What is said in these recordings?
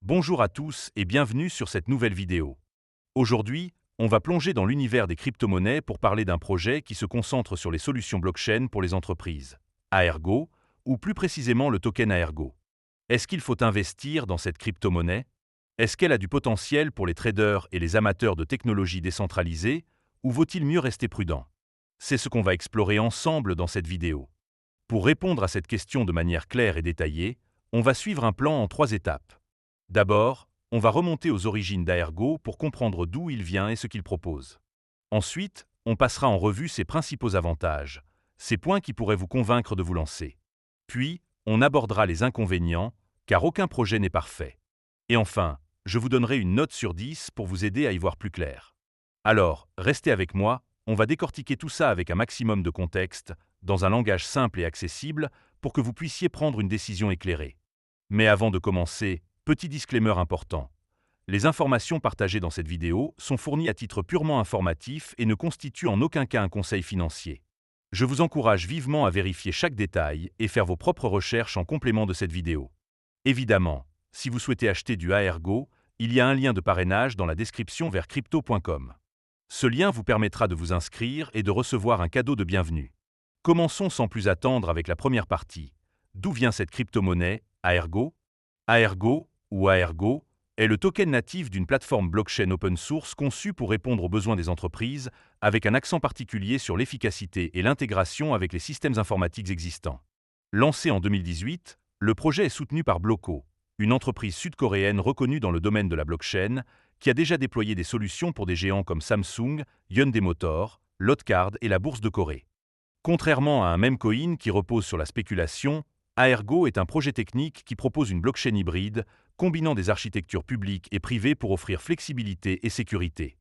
Bonjour à tous et bienvenue sur cette nouvelle vidéo. Aujourd'hui, on va plonger dans l'univers des crypto-monnaies pour parler d'un projet qui se concentre sur les solutions blockchain pour les entreprises, Aergo, ou plus précisément le token Aergo. Est-ce qu'il faut investir dans cette crypto-monnaie? Est-ce qu'elle a du potentiel pour les traders et les amateurs de technologies décentralisées, ou vaut-il mieux rester prudent? C'est ce qu'on va explorer ensemble dans cette vidéo. Pour répondre à cette question de manière claire et détaillée, on va suivre un plan en 3 étapes. D'abord, on va remonter aux origines d'Aergo pour comprendre d'où il vient et ce qu'il propose. Ensuite, on passera en revue ses principaux avantages, ces points qui pourraient vous convaincre de vous lancer. Puis, on abordera les inconvénients, car aucun projet n'est parfait. Et enfin, je vous donnerai une note sur 10 pour vous aider à y voir plus clair. Alors, restez avec moi, on va décortiquer tout ça avec un maximum de contexte, dans un langage simple et accessible, pour que vous puissiez prendre une décision éclairée. Mais avant de commencer, petit disclaimer important. Les informations partagées dans cette vidéo sont fournies à titre purement informatif et ne constituent en aucun cas un conseil financier. Je vous encourage vivement à vérifier chaque détail et faire vos propres recherches en complément de cette vidéo. Évidemment, si vous souhaitez acheter du Aergo, il y a un lien de parrainage dans la description vers crypto.com. Ce lien vous permettra de vous inscrire et de recevoir un cadeau de bienvenue. Commençons sans plus attendre avec la première partie. D'où vient cette crypto-monnaie, Aergo? Aergo, ou Aergo, est le token natif d'une plateforme blockchain open source conçue pour répondre aux besoins des entreprises, avec un accent particulier sur l'efficacité et l'intégration avec les systèmes informatiques existants. Lancé en 2018, le projet est soutenu par Bloco, une entreprise sud-coréenne reconnue dans le domaine de la blockchain, qui a déjà déployé des solutions pour des géants comme Samsung, Hyundai Motor, Lotcard et la Bourse de Corée. Contrairement à un meme coin qui repose sur la spéculation, Aergo est un projet technique qui propose une blockchain hybride, combinant des architectures publiques et privées pour offrir flexibilité et sécurité.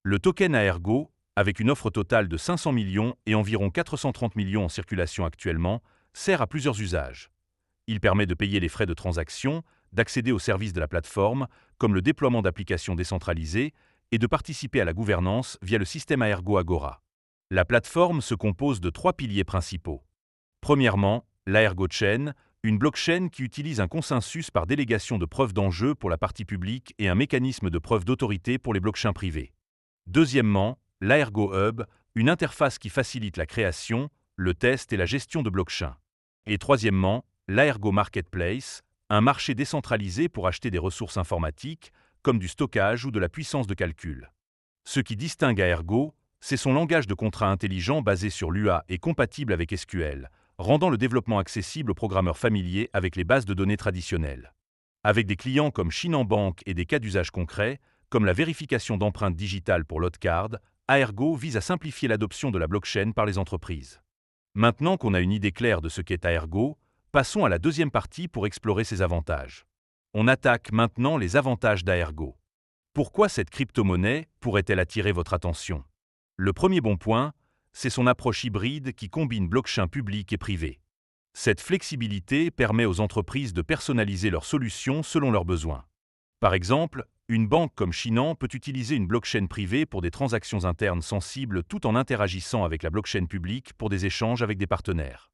Le token Aergo, avec une offre totale de 500 millions et environ 430 millions en circulation actuellement, sert à plusieurs usages. Il permet de payer les frais de transaction, d'accéder aux services de la plateforme, comme le déploiement d'applications décentralisées, et de participer à la gouvernance via le système Aergo Agora. La plateforme se compose de 3 piliers principaux. Premièrement, l'Aergo Chain, une blockchain qui utilise un consensus par délégation de preuves d'enjeu pour la partie publique et un mécanisme de preuve d'autorité pour les blockchains privés. Deuxièmement, l'Aergo Hub, une interface qui facilite la création, le test et la gestion de blockchains. Et troisièmement, l'Aergo Marketplace, un marché décentralisé pour acheter des ressources informatiques, comme du stockage ou de la puissance de calcul. Ce qui distingue Aergo, c'est son langage de contrat intelligent basé sur l'UA et compatible avec SQL, rendant le développement accessible aux programmeurs familiers avec les bases de données traditionnelles. Avec des clients comme Shinhan Bank et des cas d'usage concrets, comme la vérification d'empreintes digitales pour Lotcard, Aergo vise à simplifier l'adoption de la blockchain par les entreprises. Maintenant qu'on a une idée claire de ce qu'est Aergo, passons à la deuxième partie pour explorer ses avantages. On attaque maintenant les avantages d'Aergo. Pourquoi cette crypto-monnaie pourrait-elle attirer votre attention? Le premier bon point, c'est son approche hybride qui combine blockchain public et privé. Cette flexibilité permet aux entreprises de personnaliser leurs solutions selon leurs besoins. Par exemple, une banque comme Shinhan peut utiliser une blockchain privée pour des transactions internes sensibles tout en interagissant avec la blockchain publique pour des échanges avec des partenaires.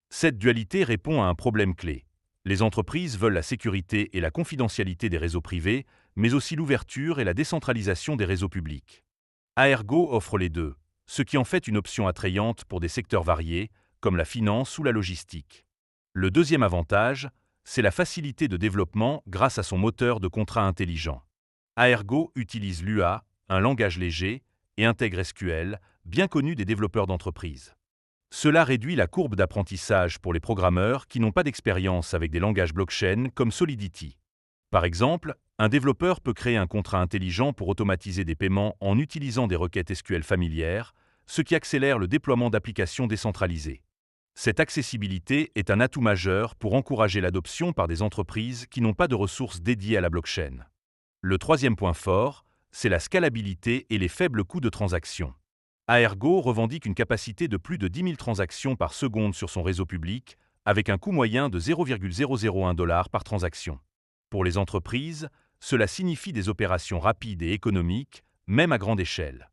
Cette dualité répond à un problème clé. Les entreprises veulent la sécurité et la confidentialité des réseaux privés, mais aussi l'ouverture et la décentralisation des réseaux publics. Aergo offre les deux, ce qui en fait une option attrayante pour des secteurs variés, comme la finance ou la logistique. Le deuxième avantage, c'est la facilité de développement grâce à son moteur de contrat intelligent. Aergo utilise l'UA, un langage léger, et intègre SQL, bien connu des développeurs d'entreprise. Cela réduit la courbe d'apprentissage pour les programmeurs qui n'ont pas d'expérience avec des langages blockchain comme Solidity. Par exemple, un développeur peut créer un contrat intelligent pour automatiser des paiements en utilisant des requêtes SQL familières, ce qui accélère le déploiement d'applications décentralisées. Cette accessibilité est un atout majeur pour encourager l'adoption par des entreprises qui n'ont pas de ressources dédiées à la blockchain. Le troisième point fort, c'est la scalabilité et les faibles coûts de transaction. Aergo revendique une capacité de plus de 10 000 transactions par seconde sur son réseau public, avec un coût moyen de 0,001 $ par transaction. Pour les entreprises, cela signifie des opérations rapides et économiques, même à grande échelle.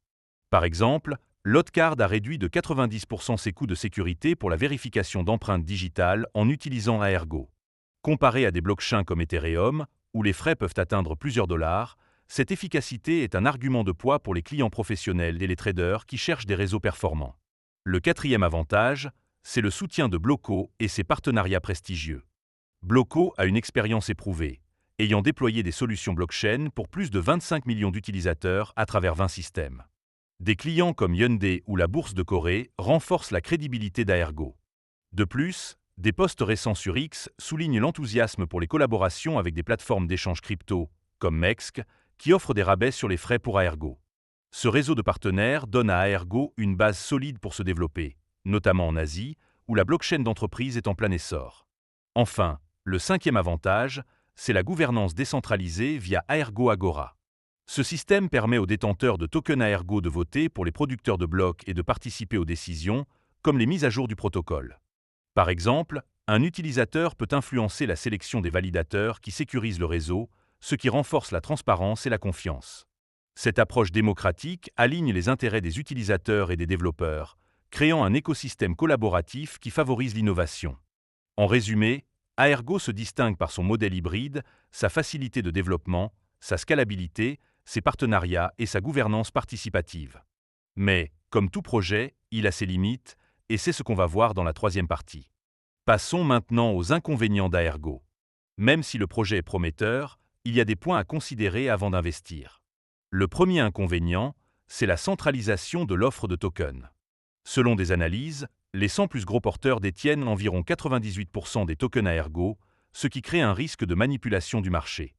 Par exemple, Lotcard a réduit de 90% ses coûts de sécurité pour la vérification d'empreintes digitales en utilisant Aergo. Comparé à des blockchains comme Ethereum, où les frais peuvent atteindre plusieurs dollars, cette efficacité est un argument de poids pour les clients professionnels et les traders qui cherchent des réseaux performants. Le quatrième avantage, c'est le soutien de Blocko et ses partenariats prestigieux. Blocko a une expérience éprouvée, ayant déployé des solutions blockchain pour plus de 25 millions d'utilisateurs à travers 20 systèmes. Des clients comme Hyundai ou la Bourse de Corée renforcent la crédibilité d'Aergo. De plus, des posts récents sur X soulignent l'enthousiasme pour les collaborations avec des plateformes d'échange crypto, comme Mext, qui offrent des rabais sur les frais pour Aergo. Ce réseau de partenaires donne à Aergo une base solide pour se développer, notamment en Asie, où la blockchain d'entreprise est en plein essor. Enfin, le cinquième avantage, c'est la gouvernance décentralisée via Aergo Agora. Ce système permet aux détenteurs de tokens Aergo de voter pour les producteurs de blocs et de participer aux décisions, comme les mises à jour du protocole. Par exemple, un utilisateur peut influencer la sélection des validateurs qui sécurisent le réseau, ce qui renforce la transparence et la confiance. Cette approche démocratique aligne les intérêts des utilisateurs et des développeurs, créant un écosystème collaboratif qui favorise l'innovation. En résumé, Aergo se distingue par son modèle hybride, sa facilité de développement, sa scalabilité, ses partenariats et sa gouvernance participative. Mais, comme tout projet, il a ses limites, et c'est ce qu'on va voir dans la troisième partie. Passons maintenant aux inconvénients d'Aergo. Même si le projet est prometteur, il y a des points à considérer avant d'investir. Le premier inconvénient, c'est la centralisation de l'offre de tokens. Selon des analyses, les 100 plus gros porteurs détiennent environ 98% des tokens Aergo, ce qui crée un risque de manipulation du marché.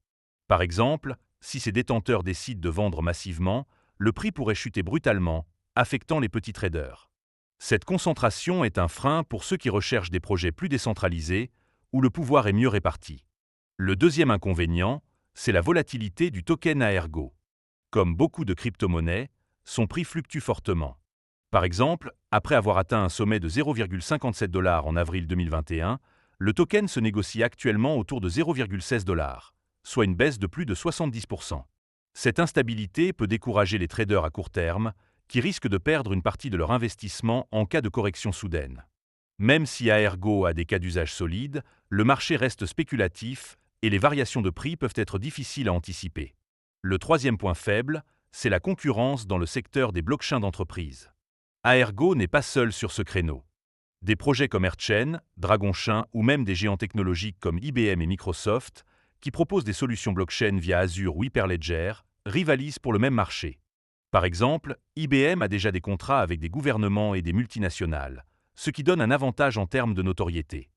Par exemple, si ces détenteurs décident de vendre massivement, le prix pourrait chuter brutalement, affectant les petits traders. Cette concentration est un frein pour ceux qui recherchent des projets plus décentralisés, où le pouvoir est mieux réparti. Le deuxième inconvénient, c'est la volatilité du token Aergo. Comme beaucoup de crypto-monnaies, son prix fluctue fortement. Par exemple, après avoir atteint un sommet de 0,57 $ en avril 2021, le token se négocie actuellement autour de 0,16 $, soit une baisse de plus de 70%. Cette instabilité peut décourager les traders à court terme, qui risquent de perdre une partie de leur investissement en cas de correction soudaine. Même si Aergo a des cas d'usage solides, le marché reste spéculatif et les variations de prix peuvent être difficiles à anticiper. Le troisième point faible, c'est la concurrence dans le secteur des blockchains d'entreprise. Aergo n'est pas seul sur ce créneau. Des projets comme Airchain, Dragonchain ou même des géants technologiques comme IBM et Microsoft, qui proposent des solutions blockchain via Azure ou Hyperledger, rivalisent pour le même marché. Par exemple, IBM a déjà des contrats avec des gouvernements et des multinationales, ce qui donne un avantage en termes de notoriété.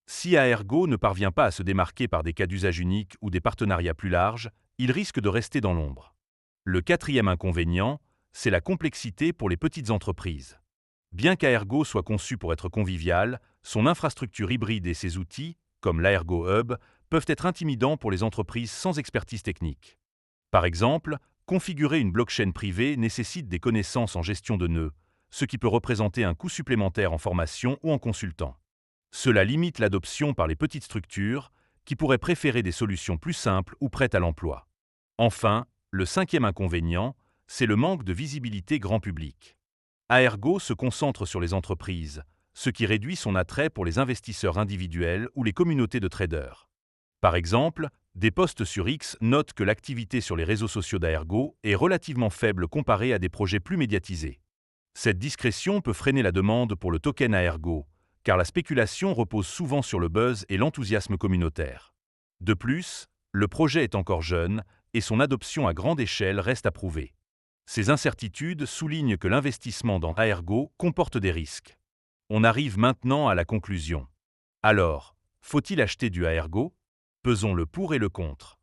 Si Aergo ne parvient pas à se démarquer par des cas d'usage uniques ou des partenariats plus larges, il risque de rester dans l'ombre. Le quatrième inconvénient, c'est la complexité pour les petites entreprises. Bien qu'Aergo soit conçu pour être convivial, son infrastructure hybride et ses outils, comme l'Aergo Hub, peuvent être intimidants pour les entreprises sans expertise technique. Par exemple, configurer une blockchain privée nécessite des connaissances en gestion de nœuds, ce qui peut représenter un coût supplémentaire en formation ou en consultant. Cela limite l'adoption par les petites structures, qui pourraient préférer des solutions plus simples ou prêtes à l'emploi. Enfin, le cinquième inconvénient, c'est le manque de visibilité grand public. Aergo se concentre sur les entreprises, ce qui réduit son attrait pour les investisseurs individuels ou les communautés de traders. Par exemple, des posts sur X notent que l'activité sur les réseaux sociaux d'Aergo est relativement faible comparée à des projets plus médiatisés. Cette discrétion peut freiner la demande pour le token Aergo, car la spéculation repose souvent sur le buzz et l'enthousiasme communautaire. De plus, le projet est encore jeune et son adoption à grande échelle reste à prouver. Ces incertitudes soulignent que l'investissement dans Aergo comporte des risques. On arrive maintenant à la conclusion. Alors, faut-il acheter du Aergo ? Pesons le pour et le contre.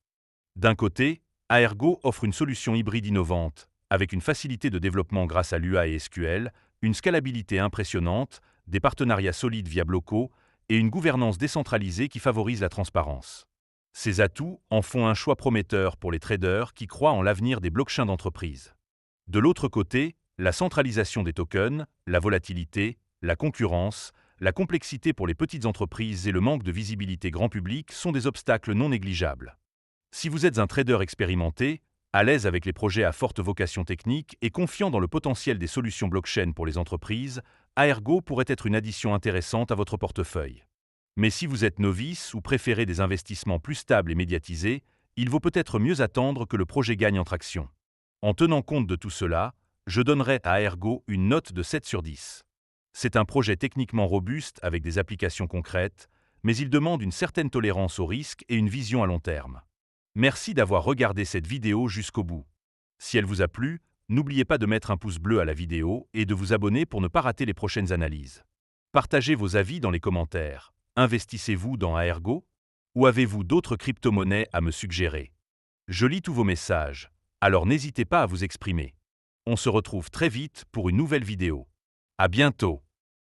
D'un côté, Aergo offre une solution hybride innovante, avec une facilité de développement grâce à l'UA et SQL, une scalabilité impressionnante, des partenariats solides via Blocko et une gouvernance décentralisée qui favorise la transparence. Ces atouts en font un choix prometteur pour les traders qui croient en l'avenir des blockchains d'entreprise. De l'autre côté, la centralisation des tokens, la volatilité, la concurrence, la complexité pour les petites entreprises et le manque de visibilité grand public sont des obstacles non négligeables. Si vous êtes un trader expérimenté, à l'aise avec les projets à forte vocation technique et confiant dans le potentiel des solutions blockchain pour les entreprises, Aergo pourrait être une addition intéressante à votre portefeuille. Mais si vous êtes novice ou préférez des investissements plus stables et médiatisés, il vaut peut-être mieux attendre que le projet gagne en traction. En tenant compte de tout cela, je donnerais à Aergo une note de 7 sur 10. C'est un projet techniquement robuste avec des applications concrètes, mais il demande une certaine tolérance au risque et une vision à long terme. Merci d'avoir regardé cette vidéo jusqu'au bout. Si elle vous a plu, n'oubliez pas de mettre un pouce bleu à la vidéo et de vous abonner pour ne pas rater les prochaines analyses. Partagez vos avis dans les commentaires. Investissez-vous dans Aergo? Ou avez-vous d'autres crypto-monnaies à me suggérer? Je lis tous vos messages, alors n'hésitez pas à vous exprimer. On se retrouve très vite pour une nouvelle vidéo. À bientôt!